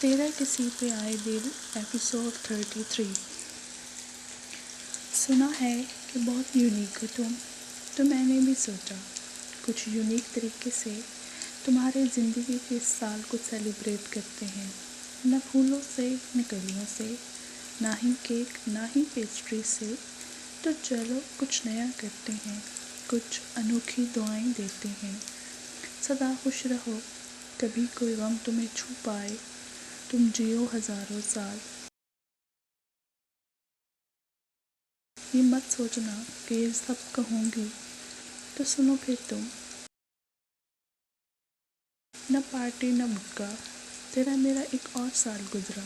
تیرا کسی پہ آئے دل ایپیسوڈ 33۔ سنا ہے کہ بہت یونیک ہو تم، تو میں نے بھی سوچا کچھ یونیک طریقے سے تمہارے زندگی کے اس سال کو سیلیبریٹ کرتے ہیں، نہ پھولوں سے نہ کلیوں سے، نہ ہی کیک نہ ہی پیسٹری سے۔ تو چلو کچھ نیا کرتے ہیں، کچھ انوکھی دعائیں دیتے ہیں۔ سدا خوش رہو، کبھی کوئی غم تمہیں چھو پائے، تم جیو ہزاروں سال۔ یہ مت سوچنا کہ یہ سب کہوں گی تو سنو پھر تم۔ نہ پارٹی نہ بکا، تیرا میرا ایک اور سال گزرا۔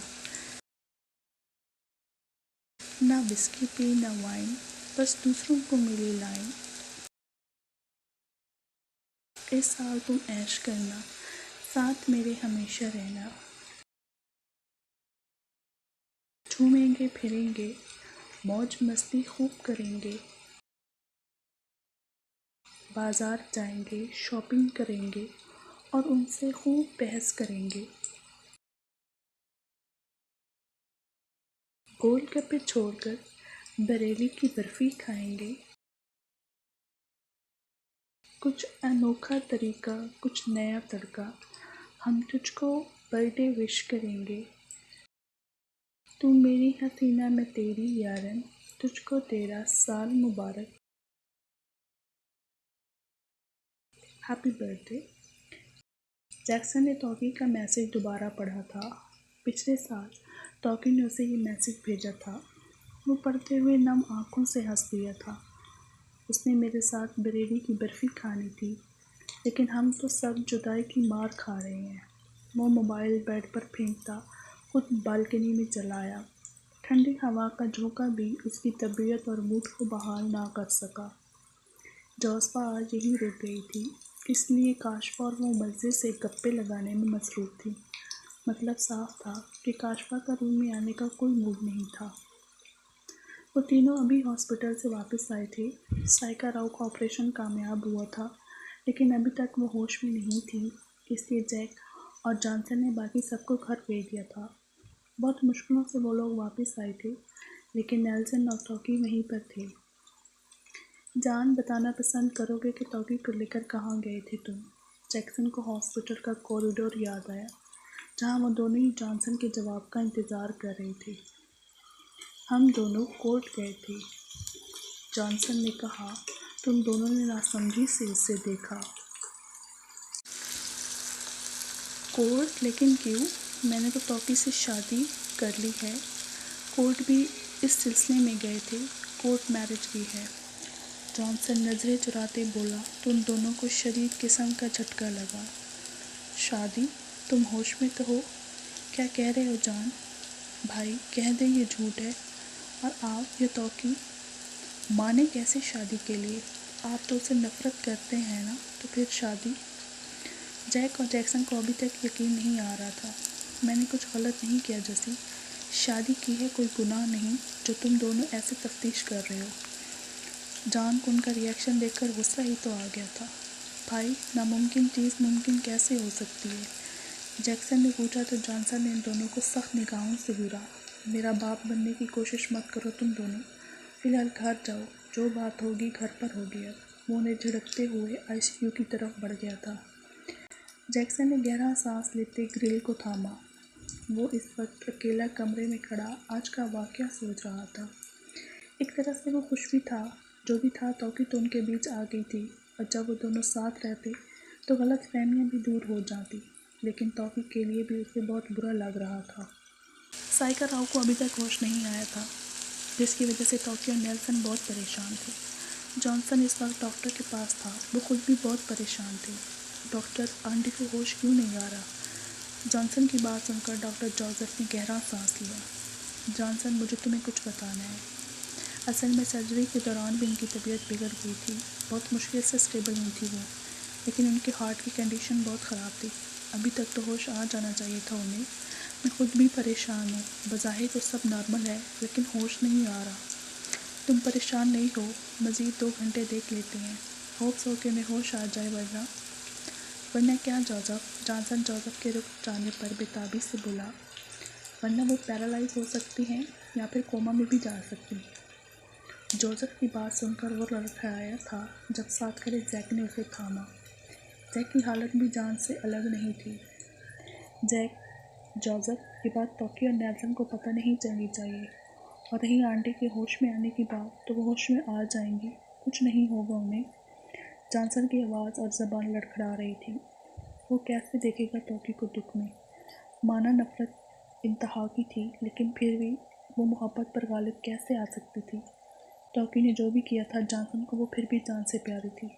نہ وسکی پی نہ وائن، بس دوسروں کو ملی لائن۔ اس سال تم عیش کرنا، ساتھ میرے ہمیشہ رہنا۔ گھومیں گے پھریں گے، موج مستی خوب کریں گے، بازار جائیں گے شاپنگ کریں گے اور ان سے خوب بحث کریں گے۔ گول گپے چھوڑ کر بریلی کی برفی کھائیں گے۔ کچھ انوکھا طریقہ، کچھ نیا تڑکا، ہم تجھ کو برتھ ڈے وش کریں گے۔ تو میری حسینہ میں تیری یارن، تجھ کو تیرا سال مبارک۔ Happy birthday. جیکسن نے توقی کا میسج دوبارہ پڑھا تھا۔ پچھلے سال توقی نے اسے یہ میسج بھیجا تھا۔ وہ پڑھتے ہوئے نم آنکھوں سے ہنس دیا تھا۔ اس نے میرے ساتھ بریلی کی برفی کھانی تھی، لیکن ہم تو سب جدائی کی مار کھا رہے ہیں۔ وہ موبائل بیڈ پر پھینکتا خود بالکنی میں چلا آیا۔ ٹھنڈی ہوا کا جھونکا بھی اس کی طبیعت اور موڈ کو بحال نہ کر سکا۔ جوزفا آج یہیں رک گئی تھی، اس لیے کاشفا اور وہ مزے سے گپے لگانے میں مصروف تھی۔ مطلب صاف تھا کہ کاشفا کا روم میں آنے کا کوئی موڈ نہیں تھا۔ وہ تینوں ابھی ہاسپٹل سے واپس آئے تھے۔ سائیکا راؤ کا آپریشن کامیاب ہوا تھا، لیکن ابھی تک وہ ہوش میں نہیں تھی، اس لیے جیک اور جانسن نے باقی سب کو گھر بھیج دیا تھا۔ بہت مشکلوں سے وہ لوگ واپس آئے تھے، لیکن نیلسن اور توقی وہیں پر تھے۔ جان، بتانا پسند کرو گے کہ توقی کو لے کر کہاں گئے تھے تم؟ جیکسن کو ہاسپٹل کا کوریڈور یاد آیا، جہاں وہ دونوں ہی جانسن کے جواب کا انتظار کر رہے تھے۔ ہم دونوں کورٹ گئے تھے، جانسن نے کہا۔ تم دونوں نے ناسمجھی سے اسے دیکھا۔ کورٹ؟ لیکن کیوں؟ میں نے تو توقی سے شادی کر لی ہے۔ کورٹ بھی اس سلسلے میں گئے تھے، کورٹ میرج بھی ہے۔ جانسن نظریں چراتے بولا۔ تم دونوں کو شدید قسم کا جھٹکا لگا۔ شادی؟ تم ہوش میں تو ہو؟ کیا کہہ رہے ہو جان؟ بھائی کہہ دیں یہ جھوٹ ہے، اور آپ یہ توقی مانے کیسے شادی کے لیے؟ آپ تو اسے نفرت کرتے ہیں نا، تو پھر شادی؟ جیک اور جیکسن کو ابھی تک یقین نہیں آ رہا تھا۔ میں نے کچھ غلط نہیں کیا جیسی، شادی کی ہے، کوئی گناہ نہیں جو تم دونوں ایسے تفتیش کر رہے ہو۔ جان کو ان کا ری ایکشن دیکھ کر غصہ ہی تو آ گیا تھا۔ بھائی ناممکن چیز ممکن کیسے ہو سکتی ہے؟ جیکسن نے پوچھا تو جانسن نے ان دونوں کو سخت نگاہوں سے گھورا۔ میرا باپ بننے کی کوشش مت کرو تم دونوں، فی الحال گھر جاؤ، جو بات ہوگی گھر پر ہوگی۔ اب وہ انہیں جھڑکتے ہوئے ICU کی طرف بڑھ گیا تھا۔ جیکسن نے گہرا سانس لیتے گرل کو تھاما۔ وہ اس وقت اکیلا کمرے میں کھڑا آج کا واقعہ سوچ رہا تھا۔ ایک طرح سے وہ خوش بھی تھا، جو بھی تھا توقی تو ان کے بیچ آ گئی تھی، اور جب وہ دونوں ساتھ رہتے تو غلط فہمیاں بھی دور ہو جاتی، لیکن توقی کے لیے بھی اسے بہت برا لگ رہا تھا۔ سائیکا راؤ کو ابھی تک ہوش نہیں آیا تھا، جس کی وجہ سے توقی اور نیلسن بہت پریشان تھے۔ جانسن اس وقت ڈاکٹر کے پاس تھا، وہ خود بھی بہت پریشان تھے۔ ڈاکٹر، آنٹی کو ہوش کیوں نہیں آ رہا؟ جانسن کی بات سن کر ڈاکٹر جوزف نے گہرا سانس لیا۔ جانسن، مجھے تمہیں کچھ بتانا ہے۔ اصل میں سرجری کے دوران بھی ان کی طبیعت بگڑ گئی تھی، بہت مشکل سے اسٹیبل ہوئی تھی وہ، لیکن ان کے ہارٹ کی کنڈیشن بہت خراب تھی۔ ابھی تک تو ہوش آ جانا چاہیے تھا انہیں۔ میں خود بھی پریشان ہوں، بظاہر تو سب نارمل ہے، لیکن ہوش نہیں آ رہا۔ تم پریشان نہیں ہو، مزید 2 گھنٹے دیکھ لیتے ہیں، ہوپس ہو کہ انہیں ہوش آ جائے، ورنہ ورنہ کیا جوزف؟ جانسن جوزف کے رک جانے پر بےتابی سے بولا۔ ورنہ وہ پیرالائز ہو سکتی ہیں یا پھر کوما میں بھی جا سکتی ہیں۔ جوزف کی بات سن کر وہ لڑکھڑایا تھا جب ساتھ کھڑے جیک نے اسے تھاما۔ جیک کی حالت بھی جان سے الگ نہیں تھی۔ جوزف، یہ بات توکی اور نیلسن کو پتہ نہیں چلنی چاہیے، اور رہی آنٹی کے ہوش میں آنے کی بات تو وہ ہوش میں آ جائیں گی، کچھ نہیں ہوگا انہیں۔ جانسن کی آواز اور زبان لڑکھڑا رہی تھی۔ وہ کیسے دیکھے گا توکی کو دکھ میں؟ مانا نفرت انتہا کی تھی، لیکن پھر بھی وہ محبت پر غالب کیسے آ سکتی تھی؟ توکی نے جو بھی کیا تھا جانسن کو وہ پھر بھی جان سے پیاری تھی۔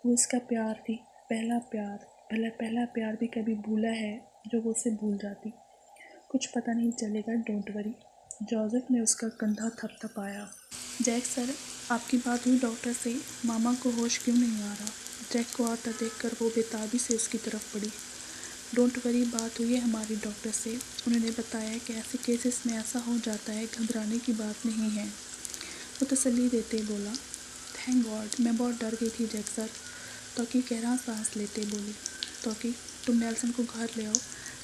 وہ اس کا پیار تھی، پہلا پیار۔ بھلا پہلا پیار بھی کبھی بھولا ہے جو وہ اسے بھول جاتی؟ کچھ پتہ نہیں چلے گا، ڈونٹ وری۔ جوزف نے اس کا کندھا تھپ تھپایا۔ جیک سر، آپ کی بات ہوئی ڈاکٹر سے؟ ماما کو ہوش کیوں نہیں آ رہا؟ جیک کو آتا دیکھ کر وہ بےتابی سے اس کی طرف بڑھی۔ ڈونٹ وری، بات ہوئی ہے ہماری ڈاکٹر سے، انہوں نے بتایا کہ ایسے کیسز میں ایسا ہو جاتا ہے، گھبرانے کی بات نہیں ہے۔ وہ تسلی دیتے بولا۔ تھینک گاڈ، میں بہت ڈر گئی تھی جیک سر، توکی گہرا سانس لیتے بولی۔ توکی، تم نیلسن کو گھر لے آؤ،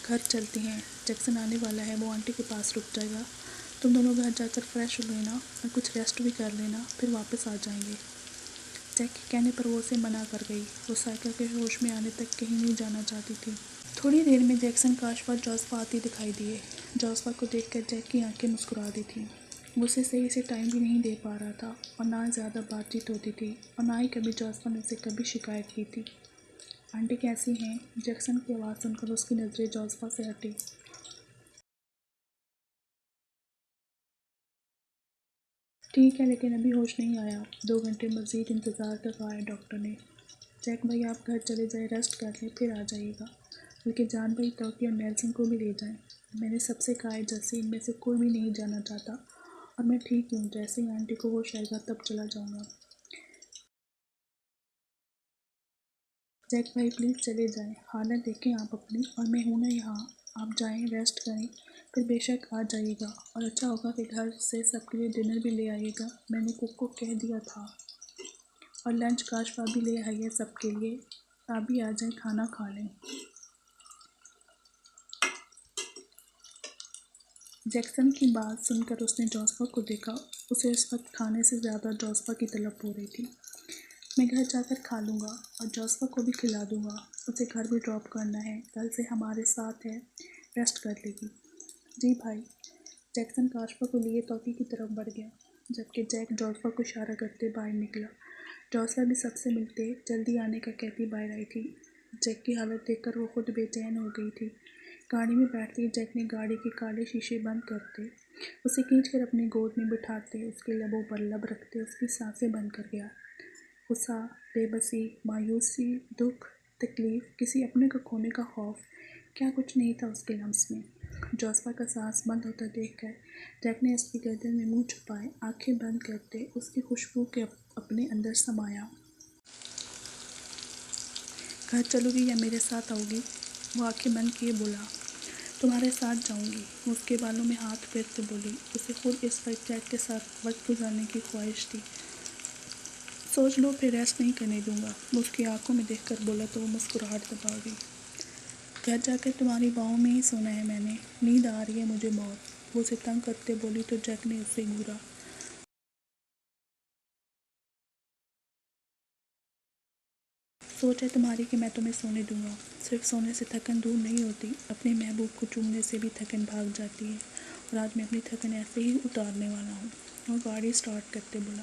گھر چلتے ہیں، جیکسن آنے والا ہے، وہ آنٹی کے پاس رک جائے گا، تم دونوں گھر جا کر فریش ہو لینا اور کچھ ریسٹ بھی کر لینا، پھر واپس آ جائیں گے۔ جیک کے کہنے پر وہ اسے منع کر گئی۔ وہ سائیکل کے ہوش میں آنے تک کہیں نہیں جانا چاہتی تھی۔ تھوڑی دیر میں جیکسن، کاشفا، جوزفا آتی دکھائی دیے۔ جوزفا کو دیکھ کر جیک کی آنکھیں مسکرا دی تھیں۔ وہ اسے صحیح سے ٹائم بھی نہیں دے پا رہا تھا، اور نہ زیادہ بات چیت ہوتی تھی، اور نہ ہی کبھی جوزفا نے اسے کبھی شکایت کی تھی۔ آنٹی کیسی ہیں؟ جیکسن کی آواز سن کر اس کی نظریں جوزفا سے ہٹی۔ ٹھیک ہے، لیکن ابھی ہوش نہیں آیا۔ 2 گھنٹے مزید انتظار کا کہا ہے ڈاکٹر نے۔ جیک بھائی، آپ گھر چلے جائیں، ریسٹ کر لیں، پھر آ جائیے گا، بلکہ جان بھائی، توکی اور نیلسن کو بھی لے جائیں۔ میں نے سب سے کہا ہے جیسے ان میں سے کوئی بھی نہیں جانا چاہتا، اور میں ٹھیک ہوں، جیسے ہی آنٹی کو ہوش آئے گا تب چلا جاؤں گا۔ جیک بھائی پلیز چلے جائیں، حالت دیکھیں آپ اپنی، اور میں ہوں نا یہاں، آپ جائیں، ریسٹ کریں، پھر بے شک آ جائیے گا، اور اچھا ہوگا کہ گھر سے سب کے لیے ڈنر بھی لے آئیے گا، میں نے کک کو کہہ دیا تھا، اور لنچ کاشفا بھی لے آئی ہے سب کے لیے، آپ بھی آ جائیں، کھانا کھا لیں۔ جیکسن کی بات سن کر اس نے جوزفا کو دیکھا۔ اسے اس وقت کھانے سے زیادہ جوزفا کی طلب ہو رہی تھی۔ میں گھر جا کر کھا لوں گا، اور جوزفا کو بھی کھلا دوں گا، اسے گھر بھی ڈراپ کرنا ہے، کل سے ہمارے ساتھ ہے، ریسٹ کر لے گی۔ جی بھائی۔ جیکسن کاشفا کو لیے توکی کی طرف بڑھ گیا، جبکہ جیک جوزفا کو اشارہ کرتے باہر نکلا۔ جوزفا بھی سب سے ملتے جلدی آنے کا کہتی باہر آئی تھی۔ جیک کی حالت دیکھ کر وہ خود بے چین ہو گئی تھی۔ گاڑی میں بیٹھتے ہی جیک نے گاڑی کے کالے شیشے بند کرتے، اسے کھینچ کر اپنی گود میں بٹھاتے، اس کے لبوں پر لب رکھتے اس کی سانسیں بند کر گیا۔ غصہ، بے بسی، مایوسی، دکھ، تکلیف، کسی اپنے کو کھونے کا خوف، کیا کچھ نہیں تھا اس کے لمس میں۔ جوزفا کا سانس بند ہوتا دیکھ کر جیک نے اس کی گردن میں منہ چھپائے، آنکھیں بند کرتے اس کی خوشبو کے اپنے اندر سمایا۔ گھر چلو گی یا میرے ساتھ آؤ گی؟ وہ آنکھیں بند کیے بولا۔ تمہارے ساتھ جاؤں گی۔ وہ اس کے بالوں میں ہاتھ پھیرتے بولی۔ اسے خود اس وقت جیک کے ساتھ وقت گزارنے کی خواہش تھی۔ سوچ لو، پھر ریسٹ نہیں کرنے دوں گا، وہ اس کی آنکھوں میں دیکھ کر بولا تو وہ مسکراہٹ دبا گئی۔ گھر جا کر تمہاری باہوں میں ہی سونا ہے میں نے، نیند آ رہی ہے مجھے بہت، وہ اسے تنگ کرتے بولی تو جیک نے اسے گھورا۔ سوچ ہے تمہاری کہ میں تمہیں سونے دوں گا؟ صرف سونے سے تھکن دور نہیں ہوتی، اپنے محبوب کو چومنے سے بھی تھکن بھاگ جاتی ہے، اور آج میں اپنی تھکن ایسے ہی اتارنے والا ہوں۔ وہ گاڑی سٹارٹ کرتے بولا۔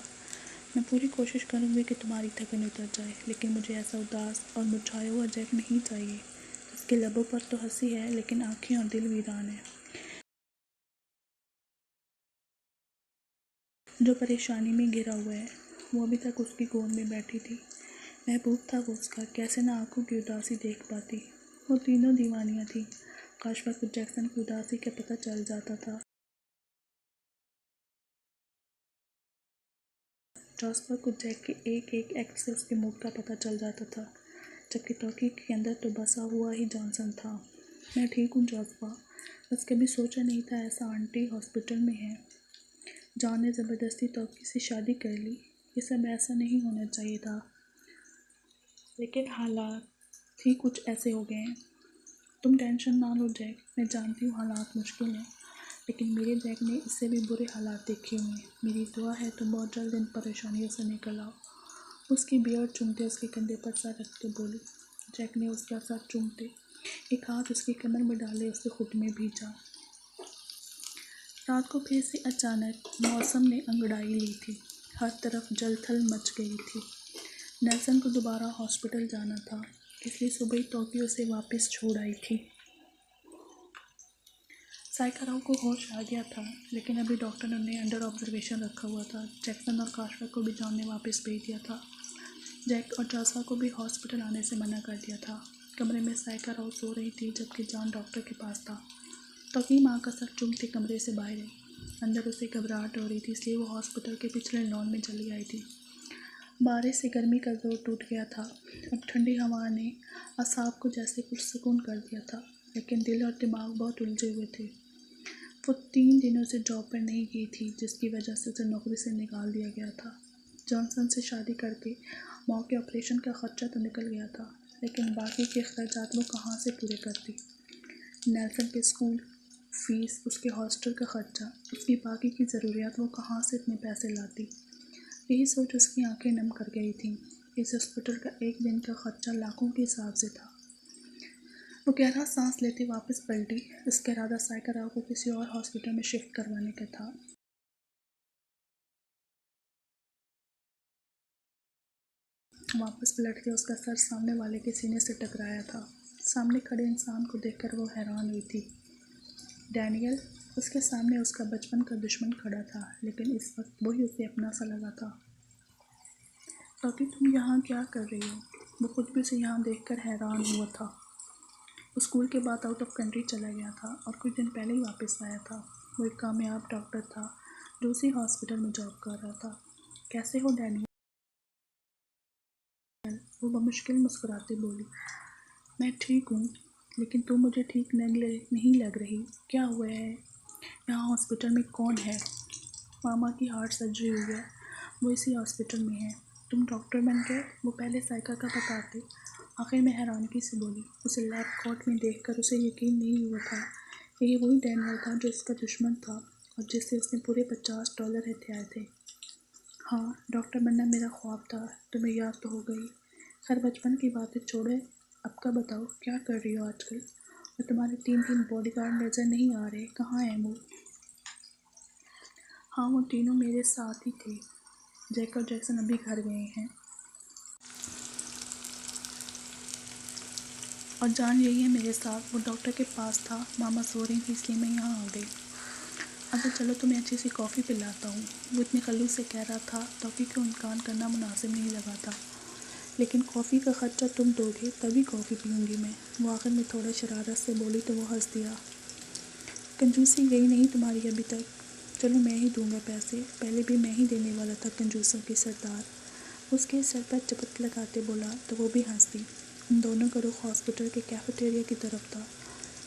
میں پوری کوشش کروں گی کہ تمہاری تھکن اتر جائے، لیکن مجھے ایسا اداس اور مرجھایا ہوا جیک نہیں چاہیے۔ اس کے لبوں پر تو ہنسی ہے، لیکن آنکھیں اور دل ویران ہے۔ جو پریشانی میں گھرا ہوا ہے۔ وہ ابھی تک اس کی گود میں بیٹھی تھی۔ محبوب تھا وہ اس کا، کیسے نہ آنکھوں کی اداسی دیکھ پاتی۔ وہ تینوں دیوانیاں تھیں۔ کاشفا کو جیکسن کی اداسی کا پتہ چل جاتا تھا، جوزفا کو جیک کے ایک ایک ایکٹ سے اس کے موڈ کا پتہ چل جاتا تھا، جبکہ توکی کے اندر تو بسا ہوا ہی جانسن تھا۔ میں ٹھیک ہوں جوزفا، بس کبھی سوچا نہیں تھا ایسا آنٹی ہاسپٹل میں ہے۔ جان نے زبردستی توکی سے شادی کر لی، یہ سب ایسا نہیں ہونا چاہیے تھا، لیکن حالات ٹھیک کچھ ایسے ہو گئے ہیں۔ تم ٹینشن نہ لو جیک، میں جانتی ہوں حالات مشکل ہیں، لیکن میرے جیک نے اس سے بھی برے حالات دیکھے ہوئے ہیں۔ میری دعا ہے تم بہت جلد ان پریشانیوں سے نکل آؤ۔ اس کی بیئرڈ چومتے اس کے کندھے پر سر رکھ کے بولی۔ جیک نے اس کا سر چومتے ایک ہاتھ اس کی کمر میں ڈالے اسے خود میں بھیجا۔ رات کو پھر سے اچانک موسم نے انگڑائی لی تھی، ہر طرف جل تھل مچ گئی تھی۔ نیلسن کو دوبارہ ہاسپٹل جانا تھا، اس لیے صبح ہی ٹوکیو سے واپس چھوڑ آئی تھی۔ سائیکاراو کو ہوش آ گیا تھا، لیکن ابھی ڈاکٹر نے انہیں انڈر آبزرویشن رکھا ہوا تھا۔ جیکسن اور کاشفا کو بھی جان نے واپس بھیج دیا تھا۔ جیک اور جاسوا کو بھی ہاسپٹل آنے سے منع کر دیا تھا۔ کمرے میں سائیکاراو سو رہی تھی جبکہ جان ڈاکٹر کے پاس تھا۔ توکی ماں کا سر چومتے کمرے سے باہر آئی۔ اندر اسے گھبراہٹ ہو رہی تھی، اس لیے وہ ہاسپٹل کے پچھلے لان میں چلی آئی تھی۔ بارش سے گرمی کا زور ٹوٹ گیا تھا۔ اب ٹھنڈی ہوا نے اعصاب کو جیسے پرسکون کر دیا تھا، لیکن دل اور دماغ بہت الجھے ہوئے تھے۔ وہ 3 دنوں سے جاب پر نہیں گئی تھی، جس کی وجہ سے اسے نوکری سے نکال دیا گیا تھا۔ جانسن سے شادی کر کے ماں کے آپریشن کا خرچہ تو نکل گیا تھا، لیکن باقی کے اخراجات وہ کہاں سے پورے کرتی؟ نیلسن کے اسکول فیس، اس کے ہاسٹل کا خرچہ، اس کی باقی کی ضروریات، وہ کہاں سے اتنے پیسے لاتی؟ یہی سوچ اس کی آنکھیں نم کر گئی تھیں۔ اس ہاسپٹل کا ایک دن کا خرچہ لاکھوں کے حساب سے تھا۔ وہ گہرا سانس لیتے واپس پلٹی۔ اس کا ارادہ سائیکاراو کو کسی اور ہاسپٹل میں شفٹ کروانے کا تھا۔ واپس پلٹ کے اس کا سر سامنے والے کے سینے سے ٹکرایا تھا۔ سامنے کھڑے انسان کو دیکھ کر وہ حیران ہوئی تھی۔ ڈینیل، اس کے سامنے اس کا بچپن کا دشمن کھڑا تھا، لیکن اس وقت وہی اسے اپنا سا لگا تھا۔ توکی تم یہاں کیا کر رہی ہو؟ وہ خود بھی اسے یہاں دیکھ کر حیران ہوا تھا۔ وہ اسکول کے بعد آؤٹ آف کنٹری چلا گیا تھا اور کچھ دن پہلے ہی واپس آیا تھا۔ وہ ایک کامیاب ڈاکٹر تھا جو اسی ہاسپٹل میں جاب کر رہا تھا۔ کیسے ہو ڈینیل؟ وہ بمشکل مسکراتے بولی۔ میں ٹھیک ہوں، لیکن تم مجھے ٹھیک نہیں لگ رہی۔ کیا ہوا ہے؟ یہاں ہاسپٹل میں کون ہے؟ ماما کی ہارٹ سرجری ہوئی ہے، وہ اسی ہاسپٹل میں ہے۔ تم ڈاکٹر بن گئے؟ وہ پہلے سائیکا کا بتاتے، آخر میں حیرانگی سے بولی۔ اسے لیب کوٹ میں دیکھ کر اسے یقین نہیں ہوا تھا کہ یہ وہی ڈینیل تھا جو اس کا دشمن تھا اور جس سے اس نے پورے $50 ہتھیائے تھے۔ ہاں، ڈاکٹر بننا میرا خواب تھا، تمہیں یاد تو ہو گئی۔ خیر بچپن کی باتیں چھوڑے، اب کا بتاؤ کیا کر رہی ہو آج کل؟ اور تمہارے 3 باڈی گارڈ نظر نہیں آ رہے، کہاں ہیں وہ؟ ہاں، وہ تینوں میرے ساتھ ہی تھے۔ جیک اور جیکسن ابھی گھر گئے ہیں اور جان یہی ہے میرے ساتھ۔ وہ ڈاکٹر کے پاس تھا، ماما سو رہی تھی اس لیے میں یہاں آ گئی۔ اچھا چلو تمہیں اچھی سی کافی پلاتا ہوں، وہ اتنے خلوص سے کہہ رہا تھا۔ توکی کو انکار کرنا مناسب نہیں لگا تھا، لیکن کافی کا خرچہ تم دو گے تبھی کافی پیوں گی میں، وہ آخر میں تھوڑا شرارت سے بولی تو وہ ہنس دیا۔ کنجوسی گئی نہیں تمہاری ابھی تک؟ چلو میں ہی دوں گا پیسے، پہلے بھی میں ہی دینے والا تھا کنجوسوں کی سردار، اس کے سر پر چپت لگاتے بولا تو وہ بھی ہنس دی۔ ان دونوں کا رخ ہاسپٹل کے کیفیٹیریا کی طرف تھا۔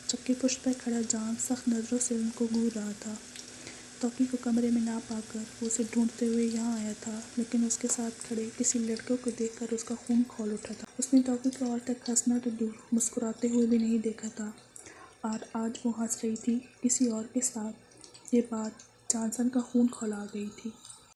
چکی پشت پر کھڑا جان سخت نظروں سے ان کو گھور رہا تھا۔ توکی کو کمرے میں نہ پا کر وہ اسے ڈھونڈتے ہوئے یہاں آیا تھا، لیکن اس کے ساتھ کھڑے کسی لڑکے کو دیکھ کر اس کا خون کھول اٹھا تھا۔ اس نے توکی کو اور تک ہنسنا تو دور، مسکراتے ہوئے بھی نہیں دیکھا تھا، اور آج وہ ہنس رہی تھی کسی اور کے ساتھ۔ یہ بات جانسن کا خون کھولا گئی تھی۔